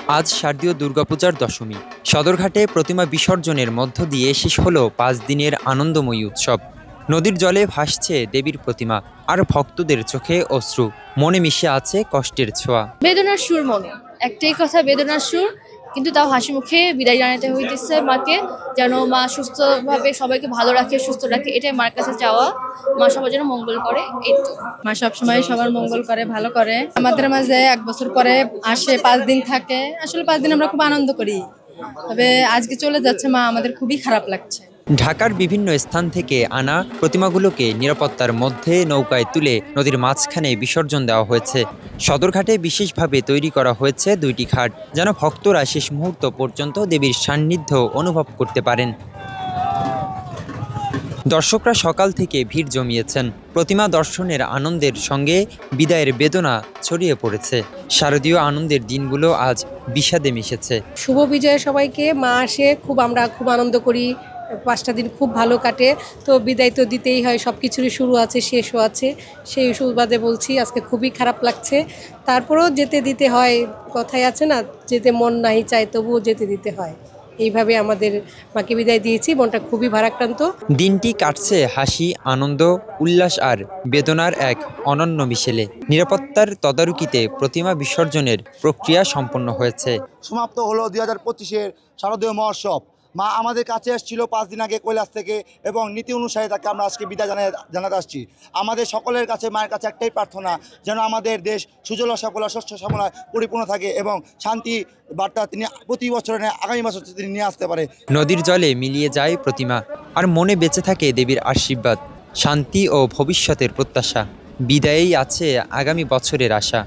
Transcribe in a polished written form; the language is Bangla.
আজ শারদীয় দুর্গাপূজার দশমী। সদরঘাটে প্রতিমা বিসর্জনের মধ্য দিয়ে শেষ হলো ৫ দিনের আনন্দময়ী উৎসব। নদীর জলে ভাসছে দেবীর প্রতিমা, আর ভক্তদের চোখে অশ্রু, মনে মিশে আছে কষ্টের ছোঁয়া। বেদনার সুর মনে, একটাই কথা, বেদনার সুর। কিন্তু তাও হাসি মুখে বিদায় জানাতে হইতেছে মাকে, যেন মা সুস্থভাবে সবাইকে ভালো রাখে, সুস্থ রাখে, এটাই মার কাছে চাওয়া। মা সবার যেন মঙ্গল করে, এই তো। মা সবসময় সবার মঙ্গল করে, ভালো করে। আমাদের মাঝে ১ বছর পরে আসে, ৫ দিন থাকে। আসলে ৫ দিন আমরা খুব আনন্দ করি। তবে আজকে চলে যাচ্ছে মা, আমাদের খুবই খারাপ লাগছে। ঢাকার বিভিন্ন স্থান থেকে আনা প্রতিমাগুলোকে নিরাপত্তার মধ্যে নৌকায় তুলে নদীর মাঝখানে বিসর্জন দেওয়া হয়েছে। সদরঘাটে বিশেষভাবে তৈরি করা হয়েছে ২টি ঘাট, যেন ভক্তরা শেষ মুহূর্ত পর্যন্ত দেবীর সান্নিধ্য অনুভব করতে পারেন। দর্শকরা সকাল থেকে ভিড় জমিয়েছেন। প্রতিমা দর্শনের আনন্দের সঙ্গে বিদায়ের বেদনা ছড়িয়ে পড়েছে। শারদীয় আনন্দের দিনগুলো আজ বিষাদে মিশেছে। শুভ বিজয়ে সবাইকে। মা আসে, আমরা খুব আনন্দ করি। ৫টা দিন খুব ভালো কাটে। তো বিদায় তো দিতেই হয়, সব কিছুরই শুরু আছে, শেষও আছে। সেই সুবাদে বলছি আজকে খুবই খারাপ লাগছে। তারপরেও যেতে দিতে হয়, কথাই আছে না, যেতে মন নাই চায় তবুও যেতে দিতে হয়। এইভাবে আমাদের মাকে বিদায় দিয়েছি, মনটা খুবই ভারাক্রান্ত। দিনটি কাটছে হাসি, আনন্দ, উল্লাস আর বেদনার এক অনন্য মিশেলে। নিরাপত্তার তদারকিতে প্রতিমা বিসর্জনের প্রক্রিয়া সম্পন্ন হয়েছে। সমাপ্ত হলো ২০২৫-এর শারদীয় মহোৎসব। মা আমাদের কাছে এসেছিল ৫ দিন আগে কৈলাস থেকে, এবং নীতি অনুসারে তাকে আমরা আজকে বিদায় জানাতে আসছি। আমাদের সকলের কাছে মায়ের কাছে একটাই প্রার্থনা, যেন আমাদের দেশ সুজলা সকলা শস্য শ্যামলায় পরিপূর্ণ থাকে এবং শান্তি বার্তা তিনি প্রতি বছর আগামী বছর তিনি নিয়ে আসতে পারে। নদীর জলে মিলিয়ে যায় প্রতিমা, আর মনে বেঁচে থাকে দেবীর আশীর্বাদ, শান্তি ও ভবিষ্যতের প্রত্যাশা। বিদায়েই আছে আগামী বছরের আশা।